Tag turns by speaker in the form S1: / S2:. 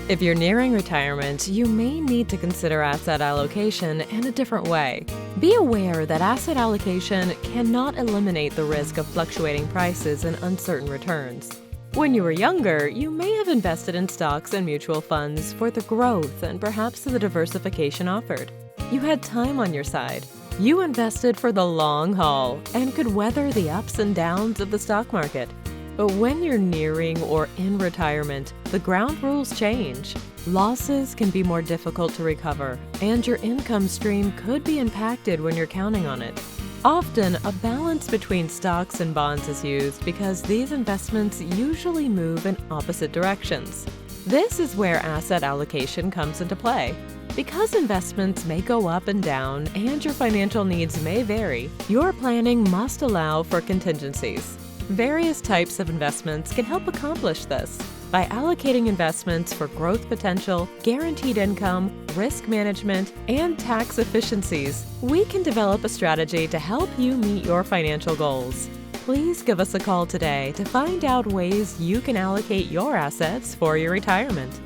S1: If you're nearing retirement, you may need to consider asset allocation in a different way. Be aware that asset allocation cannot eliminate the risk of fluctuating prices and uncertain returns. When you were younger, you may have invested in stocks and mutual funds for the growth and perhaps the diversification offered. You had time on your side. You invested for the long haul and could weather the ups and downs of the stock market. But when you're nearing or in retirement, the ground rules change. Losses can be more difficult to recover, and your income stream could be impacted when you're counting on it. Often, a balance between stocks and bonds is used because these investments usually move in opposite directions. This is where asset allocation comes into play. Because investments may go up and down and your financial needs may vary, your planning must allow for contingencies. Various types of investments can help accomplish this. By allocating investments for growth potential, guaranteed income, risk management, and tax efficiencies, we can develop a strategy to help you meet your financial goals. Please give us a call today to find out ways you can allocate your assets for your retirement.